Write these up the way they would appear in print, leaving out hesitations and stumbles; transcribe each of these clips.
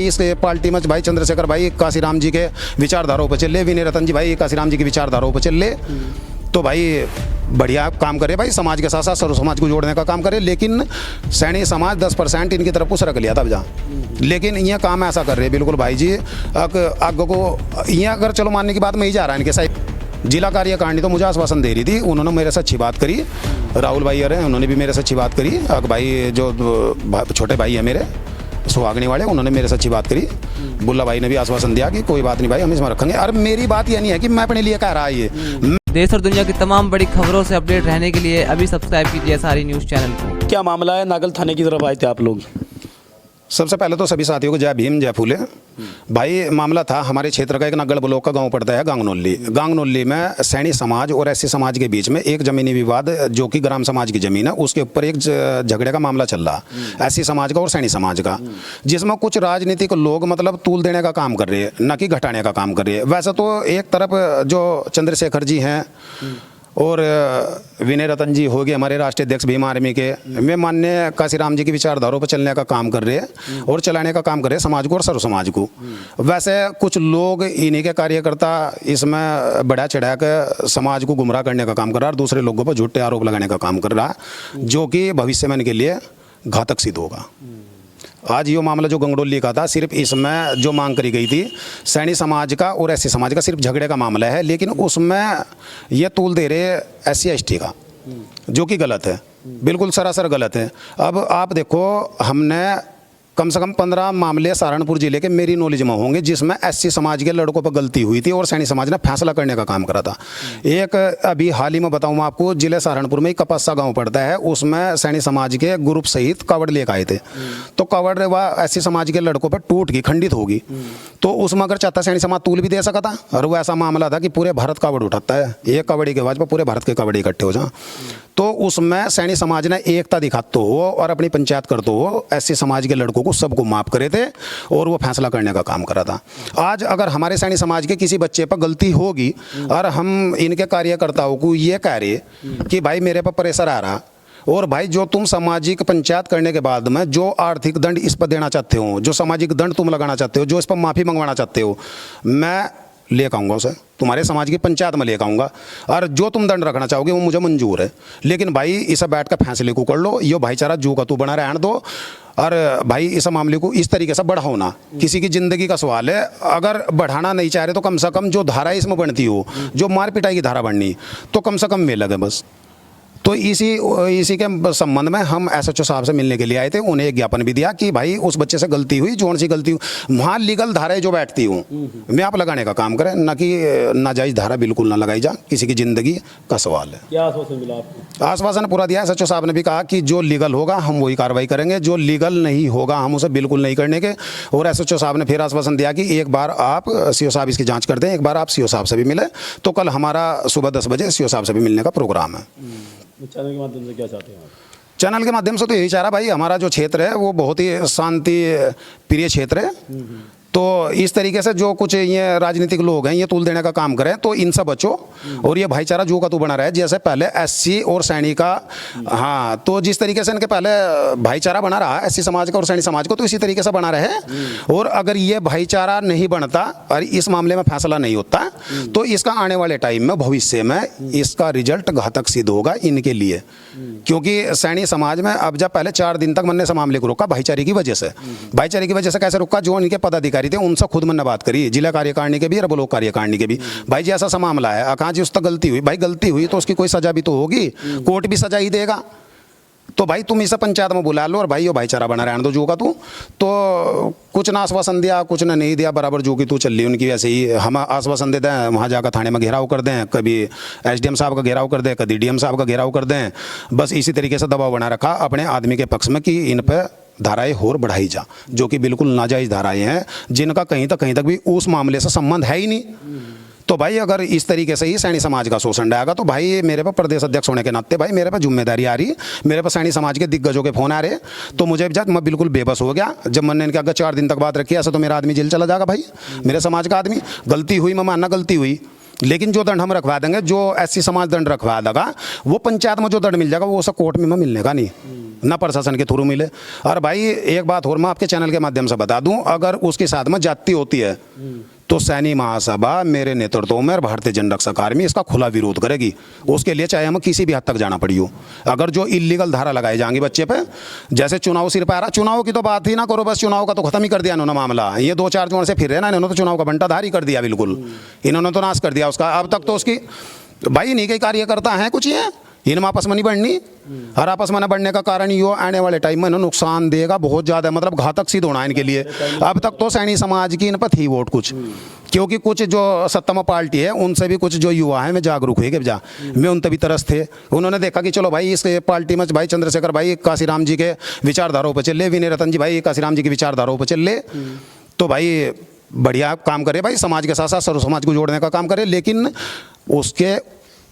भाई इस पार्टी में भाई चंद्रशेखर भाई काशीराम जी के विचारधाराओं पर चल, विनय रतन जी भाई काशीराम जी की विचारधाराओं पर चल, तो भाई बढ़िया काम करे भाई, समाज के साथ साथ सर्व समाज को जोड़ने का काम करे। लेकिन सैनी समाज 10% इनकी तरफ उस रख लिया था जहाँ, लेकिन ये काम ऐसा कर रहे बिल्कुल भाई जी। आग को ये अगर चलो मानने की बात में ही जा रहा है इनके साथ, जिला कार्यकारिणी तो मुझे आश्वासन दे रही थी, उन्होंने मेरे से अच्छी बात करी, राहुल भाई अरे उन्होंने भी मेरे से अच्छी बात करी, भाई जो छोटे भाई है मेरे सुहागनी वाले, उन्होंने मेरे से अच्छी बात करी। बुल्ला भाई ने भी आश्वासन दिया कि कोई बात नहीं भाई हम इसमें रखेंगे। और मेरी बात ये नहीं है कि मैं अपने लिए कह रहा है, ये देश और दुनिया की तमाम बड़ी खबरों से अपडेट रहने के लिए अभी सब्सक्राइब कीजिए सारी न्यूज़ चैनल को। क्या मामला है, नागल थाने की तरफ आए थे आप लोग? सबसे पहले तो सभी साथियों को जय भीम जय फूले। भाई मामला था हमारे क्षेत्र का, एक नगड़ ब्लॉक का गांव पड़ता है गांगनोली। गांगनोली में सैनी समाज और एससी समाज के बीच में एक जमीनी विवाद जो कि ग्राम समाज की जमीन है, उसके ऊपर एक झगड़े का मामला चल रहा, एससी समाज का और सैनी समाज का, जिसमें कुछ राजनीतिक लोग मतलब तूल देने का काम कर रहे हैं, न कि घटाने का काम कर रहे हैं। वैसे तो एक तरफ जो चंद्रशेखर जी हैं और विनय रतन जी हो गए हमारे राष्ट्रीय अध्यक्ष भीम आर्मी के, वे माननीय काशीराम जी की विचारधाराओं पर चलने का काम कर रहे हैं और चलाने का काम कर रहे हैं समाज को और सर्व समाज को। वैसे कुछ लोग इन्हीं के कार्यकर्ता इसमें बढ़ा चढ़ा कर समाज को गुमराह करने का काम कर रहा है और दूसरे लोगों पर झूठे आरोप लगाने का काम कर रहा है, जो कि भविष्य में इनके लिए घातक सिद्ध होगा। आज ये मामला जो गंगडोली का था, सिर्फ इसमें जो मांग करी गई थी सैनी समाज का और एससी समाज का सिर्फ झगड़े का मामला है, लेकिन उसमें ये तूल दे रहे एससी एसटी का, जो कि गलत है, बिल्कुल सरासर गलत है। अब आप देखो, हमने कम से कम 15 मामले सहारनपुर जिले के मेरी नॉलेज में होंगे जिसमें एससी समाज के लड़कों पर गलती हुई थी और सैनी समाज ने फैसला करने का काम करा था। एक अभी हाल ही में बताऊं मैं आपको, जिले सहारनपुर में कपासा गांव पड़ता है, उसमें सैनी समाज के ग्रुप सहित कवड़ लेकर आए थे, तो कवड़ वह एससी समाज के लड़कों पर टूट गई, खंडित होगी, तो उसमें अगर चाहता सैनी समाज तूल भी दे सका था। और वो ऐसा मामला था कि पूरे भारत कवड़ उठाता है, एक कवड़ी के बाद पर पूरे भारत के कवड़ इकट्ठे हो जाए, तो उसमें सैनी समाज ने एकता दिखाते हो और अपनी पंचायत करते हो एससी समाज के लड़कों को सबको माफ करे थे और वो फैसला करने का काम करा था। आज अगर हमारे सैनी समाज के किसी बच्चे पर गलती होगी और हम इनके कार्यकर्ताओं को ये कह रहे कि भाई मेरे पर प्रेशर आ रहा, और भाई जो तुम सामाजिक पंचायत करने के बाद में जो आर्थिक दंड इस पर देना चाहते हो, जो सामाजिक दंड तुम लगाना चाहते हो, जो इस पर माफ़ी मंगवाना चाहते हो, मैं लेकर आऊँगा उसे तुम्हारे समाज की पंचायत में लेकर आऊँगा, और जो तुम दंड रखना चाहोगे वो मुझे मंजूर है। लेकिन भाई इसे बैठ कर फैसले को कर लो, ये भाईचारा जो का तू बना रहने दो, और भाई इस मामले को इस तरीके से बढ़ाओ ना। किसी की ज़िंदगी का सवाल है, अगर बढ़ाना नहीं चाह रहे तो कम से कम जो धारा इसमें बनती हो, जो मार पिटाई की धारा बननी, तो कम से कम में लगे बस। तो इसी के संबंध में हम एसएचओ साहब से मिलने के लिए आए थे, उन्हें एक ज्ञापन भी दिया कि भाई उस बच्चे से गलती हुई, जोन सी गलती हुई, वहाँ लीगल धाराएं जो बैठती हूँ मैं आप लगाने का काम करें, ना कि नाजायज़ धारा बिल्कुल ना लगाई जा, किसी की ज़िंदगी का सवाल है। क्या आश्वासन मिला आपको? आश्वासन पूरा दिया। एसएचओ साहब ने भी कहा कि जो लीगल होगा हम वही कार्रवाई करेंगे, जो लीगल नहीं होगा हम उसे बिल्कुल नहीं करने के। और एसएचओ साहब ने फिर आश्वासन दिया कि एक बार आप सीओ साहब इसकी जाँच कर दें, एक बार आप सीओ साहब से भी मिले, तो कल हमारा सुबह 10 बजे सीओ साहब से भी मिलने का प्रोग्राम है। चैनल के माध्यम से क्या चाहते हैं आप? चैनल के माध्यम से तो यही चाह रहा भाई, हमारा जो क्षेत्र है वो बहुत ही शांति प्रिय क्षेत्र है, तो इस तरीके से जो कुछ ये राजनीतिक लोग हैं ये तूल देने का काम करें तो इनसे बचो, और ये भाईचारा जो का तू बना रहा है, जैसे पहले एससी और सैनी का, हाँ, तो जिस तरीके से इनके पहले भाईचारा बना रहा है एससी समाज का और सैनी समाज को, तो इसी तरीके से बना रहे। और अगर ये भाईचारा नहीं बनता और इस मामले में फैसला नहीं होता तो इसका आने वाले टाइम में भविष्य में इसका रिजल्ट घातक सिद्ध होगा इनके लिए। क्योंकि सैनी समाज में अब जब पहले 4 दिन तक मैंने इस मामले को रोका भाईचारे की वजह से, भाईचारे की वजह से कैसे रोका, जो इनके पदाधिकारी थे उनसे खुद मैंने बात करी, जिला कार्यकारिणी के भी और ब्लॉक कार्यकारिणी के भी, भाई जी ऐसा सा मामला है, कहाँ जी उस तक गलती हुई, भाई गलती हुई तो उसकी कोई सजा भी तो होगी, कोर्ट भी सजा ही देगा, तो भाई तुम इसे पंचायत में बुला लो और भाई ये भाईचारा बना रहने दो जो का तू। तो कुछ ना आश्वासन दिया, कुछ ना नहीं दिया, बराबर जो कि तू चल रही उनकी वैसे ही हम आश्वासन देते हैं, वहाँ जाकर थाने में घेराव कर दें, कभी एसडीएम साहब का घेराव कर दें, कभी डीएम साहब का घेराव कर दें, बस इसी तरीके से दबाव बना रखा अपने आदमी के पक्ष में कि इन पर धाराएं और बढ़ाई जा, जो कि बिल्कुल नाजायज़ धाराएं हैं, जिनका कहीं तक भी उस मामले से संबंध है ही नहीं। तो भाई अगर इस तरीके से ही सैनी समाज का शोषण रहेगा तो भाई मेरे पर प्रदेश अध्यक्ष होने के नाते भाई मेरे पर जिम्मेदारी आ रही, मेरे पर सैनी समाज के दिग्गजों के फोन आ रहे, तो मुझे भी मैं बिल्कुल बेबस हो गया जब मैंने इनके अगर 4 दिन तक बात रखी, ऐसा तो मेरा आदमी जेल चला जाएगा भाई, मेरे समाज का आदमी, गलती हुई मैं मानना गलती हुई, लेकिन जो दंड हम रखवा देंगे, जो एससी समाज दंड रखवा देगा, वो पंचायत में जो दंड मिल जाएगा वो सब कोर्ट में मिलने का नहीं, ना प्रशासन के थ्रू मिले। और भाई एक बात और मैं आपके चैनल के माध्यम से बता दूं, अगर उसके साथ में जाति होती है तो सैनिक महासभा मेरे नेतृत्व में और भारतीय जन रक्षक आर्मी इसका खुला विरोध करेगी। उसके लिए चाहे हमें किसी भी हद तक जाना पड़ी हो। अगर जो इलीगल धारा लगाई जाएंगी बच्चे पे, जैसे चुनाव सिर पे आ रहा, चुनाव की तो बात ही ना करो, बस चुनाव का तो खत्म ही कर दिया इन्होंने मामला। ये 2-4 जोड़ से फिर रहे ना, इन्होंने तो चुनाव का बंटाधार ही कर दिया बिल्कुल, इन्होंने तो नाश कर दिया उसका। अब तक तो उसकी भाई नहीं, कई कार्यकर्ता हैं कुछ ये, इनमें आपस में नहीं बढ़नी, और आपस में न बढ़ने का कारण यो आने वाले टाइम में इन्हें नुकसान देगा बहुत ज़्यादा, मतलब घातक सिद्ध होना है इनके लिए। अब तक तो सैनी समाज की इन पर थी वोट कुछ, क्योंकि कुछ जो सत्ता में पार्टी है उनसे भी कुछ जो युवा है मैं जागरूक हुए जा, मैं उन तभी तरस थे। उन्होंने देखा कि चलो भाई इस पार्टी में भाई चंद्रशेखर भाई काशीराम जी के विचारधाराओं पर चले, विनय रतन जी भाई काशीराम जी की विचारधाराओं पर चले, तो भाई बढ़िया काम करे भाई, समाज के साथ साथ सर्व समाज को जोड़ने का काम करे। लेकिन उसके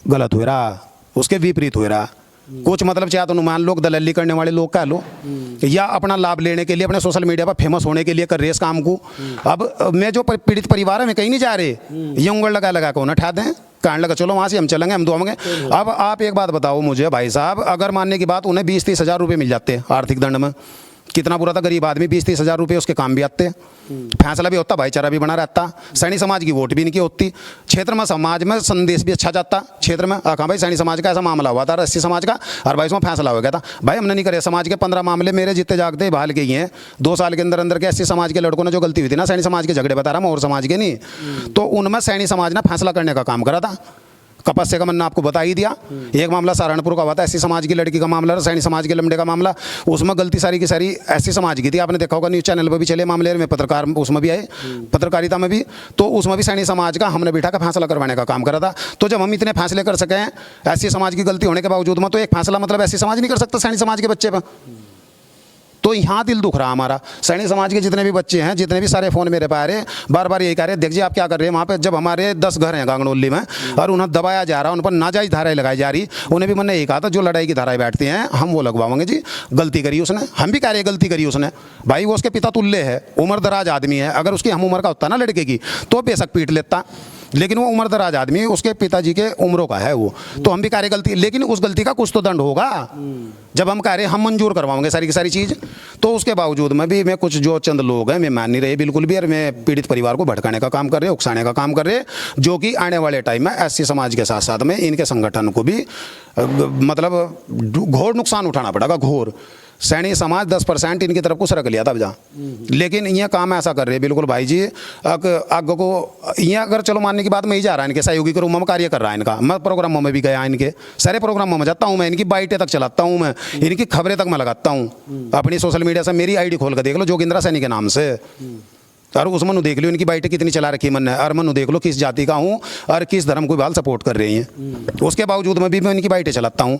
गलत हो रहा, उसके विपरीत हो रहा कुछ, मतलब चाहे तो नुमान लोग दलाली करने वाले लोग कह लो, या अपना लाभ लेने के लिए अपने सोशल मीडिया पर फेमस होने के लिए कर रहे इस काम को। अब मैं जो पीड़ित परिवार है मैं कहीं नहीं जा रहे, ये उंगल लगा लगा के उन्हें ठा दें, कहने लगा चलो वहाँ से हम चलेंगे, हम दुआएंगे। अब आप एक बात बताओ मुझे भाई साहब, अगर मानने की बात उन्हें 20-30 हज़ार रुपये मिल जाते आर्थिक दंड में, कितना बुरा था, गरीब आदमी 20-30 हज़ार रुपये उसके काम भी आते, फैसला भी होता, भाईचारा भी बना रहता, सैनी समाज की वोट भी इनकी होती, क्षेत्र में समाज में संदेश भी अच्छा जाता क्षेत्र में। कहा भाई सैनी समाज का ऐसा मामला हुआ था, एससी समाज का, और भाई उसमें फैसला हो गया था। भाई हमने नहीं करे, समाज के 15 मामले मेरे जितने जागते बहाल के ही हैं 2 साल के अंदर अंदर के। एससी समाज के लड़कों ने जो गलती हुई थी ना, सैनी समाज के झगड़े बता रहा मैं, और समाज के नहीं, तो उनमें सैनी समाज ने फैसला करने का काम करा था। कपस्या का मैंने आपको बता ही दिया, एक मामला सहारनपुर का हुआ था, एससी समाज की लड़की का मामला, सैनी समाज के लमडे का मामला, उसमें गलती सारी की सारी एससी समाज की थी। आपने देखा होगा न्यूज़ चैनल पर भी चले मामले में, पत्रकार उसमें भी आए, पत्रकारिता में भी, तो उसमें भी सैनी समाज का हमने बैठा का फैसला करवाने का काम करा था। तो जब हम इतने फैसले कर सके हैं एससी समाज की गलती होने के बावजूद में, तो एक फैसला मतलब एससी समाज नहीं कर सकता सैनी समाज के बच्चे पर, तो यहाँ दिल दुख रहा हमारा। सैनी समाज के जितने भी बच्चे हैं, जितने भी सारे फ़ोन मेरे पा रहे, बार बार यही कह रहे देख जी आप क्या कर रहे हैं वहाँ पे। जब हमारे 10 घर हैं गांगनोली में और उन्हें दबाया जा रहा है, उन पर नाजायज़ धाराएं लगाई जा रही, उन्हें भी मैंने यही कहा था जो लड़ाई की धाराएं बैठती हैं हम वो लगवाएंगे जी। गलती करी उसने, हम भी कह रहे गलती करी उसने, भाई वो उसके पिता तुल्य है, उम्र दराज आदमी है, अगर उसकी हम उम्र का होता ना लड़के की तो बेशक पीट लेता, लेकिन वो उम्र दराज आदमी, उसके पिताजी के उम्रों का है वो, तो हम भी कह रहे गलती, लेकिन उस गलती का कुछ तो दंड होगा। जब हम कह रहे हम मंजूर करवाएंगे सारी की सारी चीज़, तो उसके बावजूद में भी मैं कुछ जो चंद लोग हैं मैं मान नहीं रहे बिल्कुल भी, और मैं पीड़ित परिवार को भटकाने का काम कर रहे, उकसाने का काम कर रहे, जो कि आने वाले टाइम में एससी समाज के साथ साथ में इनके संगठन को भी मतलब घोर नुकसान उठाना पड़ेगा, घोर। सैनी समाज 10% इनकी तरफ को सरक लिया था जा, लेकिन ये काम ऐसा कर रहे हैं बिल्कुल भाई जी, आगे को ये अगर चलो मानने की बात में ही जा रहा है, इनके सहयोगी के रूम में कार्य कर रहा है इनका, मैं प्रोग्रामों में भी गया, इनके सारे प्रोग्रामों में जाता हूँ मैं, इनकी बाइटें तक चलाता हूँ मैं, इनकी खबरें तक मैं लगाता हूँ अपनी सोशल मीडिया से, मेरी आईडी खोल कर देख लो जोगिंद्रा सैनी के नाम से, और उस मनु देख लो इनकी बाइटें कितनी चला रखी मन है, और मनु देख लो किस जाति का हूँ और किस धर्म को बाल सपोर्ट कर रही हैं, उसके बावजूद में भी मैं इनकी बाइटें चलाता हूँ।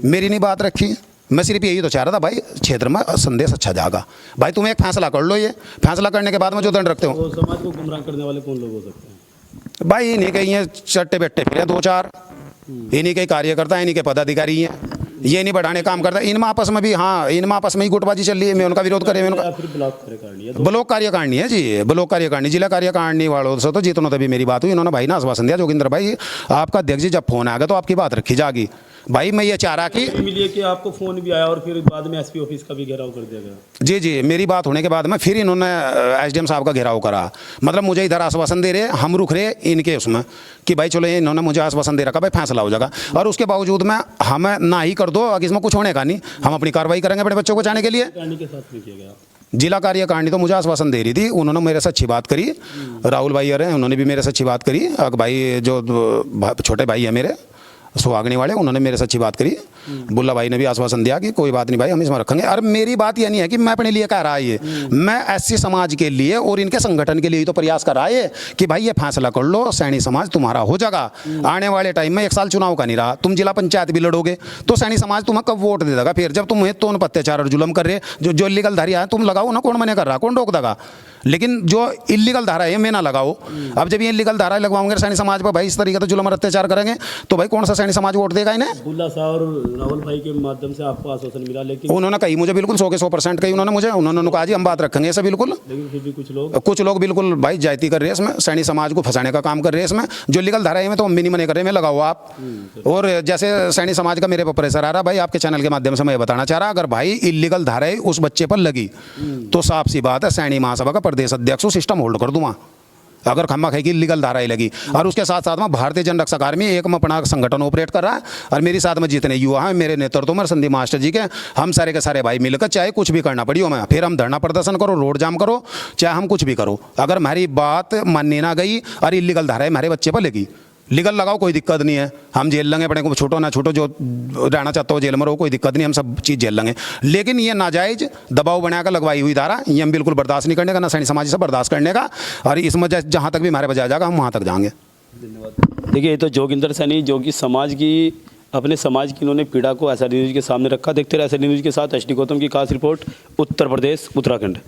मेरी नहीं बात रखी, मैं सिर्फ यही तो चाह रहा था भाई क्षेत्र में संदेश अच्छा जाएगा। भाई तुम एक फैसला कर लो, ये फैसला करने के बाद में जो दंड रखते हो। तो समाज को गुमराह करने वाले कौन लोग हो सकते हैं? भाई इन्हीं के ये चट्टे बेट्टे फिर 2-4, इन्हीं के कार्यकर्ता, इन्हीं के पदाधिकारी हैं, ये नहीं बढ़ाने काम करता, इनमें आपस में भी, हाँ इनमें आपस में ही गुटबाजी चल रही है, मैं उनका विरोध करे, मैं उनका फिर ब्लॉक कार्यकारिणी है, ब्लॉक कार्यकारिणी है जी, ब्लॉक कार्यकारिणी, जिला कार्यकारिणी वालों से तो जितनों तभी मेरी बात हुई, इन्होंने भाई ना आश्वासन दिया जोगिंद्र भाई आपका अध्यक्ष जी जब फोन आएगा तो आपकी बात रखी जाएगी। भाई मैं ये चाह रहा कि मिलिए कि आपको फोन भी आया और फिर बाद में एसपी ऑफिस का भी घेराव कर दिया गया। जी जी, मेरी बात होने के बाद में फिर इन्होंने एसडीएम साहब का घेराव करा, मतलब मुझे इधर आश्वासन दे रहे, हम रुक रहे इनके उसमें कि भाई चलो इन्होंने मुझे आश्वासन दे रखा भाई फैसला हो जाएगा, और उसके बावजूद में हमें ना ही कर दो, इसमें कुछ होने का नहीं, हम अपनी कार्रवाई करेंगे अपने बच्चों को जाने के लिए। के साथ में किया गया जिला कार्यकारिणी तो मुझे आश्वासन दे रही थी, उन्होंने मेरे से अच्छी बात करी, राहुल भाई हैं उन्होंने भी मेरे से अच्छी बात करी, भाई जो छोटे भाई है मेरे सुहागनी वाले, उन्होंने मेरे से अच्छी बात करी, बुल्ला भाई ने भी आश्वासन दिया कि कोई बात नहीं भाई हम इसमें रखेंगे। और मेरी बात यह नहीं है कि मैं अपने लिए कह रहा है, ये मैं एससी समाज के लिए और इनके संगठन के लिए ही तो प्रयास कर रहा है कि भाई ये फैसला कर लो, सैनी समाज तुम्हारा हो जाएगा। आने वाले टाइम में 1 साल चुनाव का नहीं रहा, तुम जिला पंचायत भी लड़ोगे तो सैनी समाज तुम्हें कब वोट दे देगा? फिर जब तुम तो उन अत्याचार और जुलम कर रहे, जो इलीगल धारी है तुम लगाओ ना, कौन मना कर रहा, कौन रोक देगा? लेकिन जो इलीगल धारा है मैं ना लगाओ। अब जब ये इलीगल धारा लगवाओगे सैनी समाज पर भाई इस तरीके से जुलम और अत्याचार करेंगे तो भाई कौन सा सैनी समाज वोट देगा इन्हें? अब्दुल्ला शाह और राहुल भाई के माध्यम से आपको आश्वासन मिला, लेकिन उन्होंने कही मुझे बिल्कुल 100 के 100% कही उन्होंने कहा जी हम बात रखेंगे ऐसे बिल्कुल। फिर भी कुछ लोग बिल्कुल भाई जाति कर रहे हैं इसमें, सैनी समाज को फंसाने का काम कर रहे हैं इसमें। जो लीगल धारा है में तो मिनिमम नहीं कर रहे हैं, लगाओ आप। और जैसे सैनी समाज का मेरे पर प्रेशर आ रहा भाई, आपके चैनल के माध्यम से मैं बताना चाह रहा, अगर भाई इलीगल धाराएं उस बच्चे पर लगी तो साफ सी बात है सैनी महासभा का प्रदेश अध्यक्ष सिस्टम होल्ड कर दूंगा। अगर खम्मा खाई की लीगल धाराएं लगी, और उसके साथ साथ में भारतीय जन रक्षक आर्मी एक में अपना संगठन ऑपरेट कर रहा है, और मेरे साथ में जितने युवा हैं मेरे नेतृत्व में संदीप मास्टर जी के, हम सारे के सारे भाई मिलकर चाहे कुछ भी करना पड़ी हो, मैं फिर हम धरना प्रदर्शन करो, रोड जाम करो, चाहे हम कुछ भी करो, अगर हमारी बात माननी ना गई और इलीगल धाराएं हमारे बच्चे पर लगी, लीगल लगाओ कोई दिक्कत नहीं है, हम जेल लेंगे, अपने को छूटो ना छूटो, जो रहना चाहता हो जेल में रहो, कोई दिक्कत नहीं, हम सब चीज़ झेल लेंगे। लेकिन ये नाजायज दबाव बनाकर लगवाई हुई धारा ये हम बिल्कुल बर्दाश्त नहीं करने का, ना सैनी समाज से बर्दाश्त करने का, और इसमें जहाँ तक भी हमारे बजाय जाएगा हम वहाँ तक जाएंगे। धन्यवाद। देखिए ये तो जोगिंदर सैनी जो कि समाज की अपने समाज की इन्होंने पीड़ा को एसआरडी न्यूज़ के सामने रखा। देखते रहे एसआरडी न्यूज़ के साथ। HD गौतम की खास रिपोर्ट, उत्तर प्रदेश उत्तराखंड।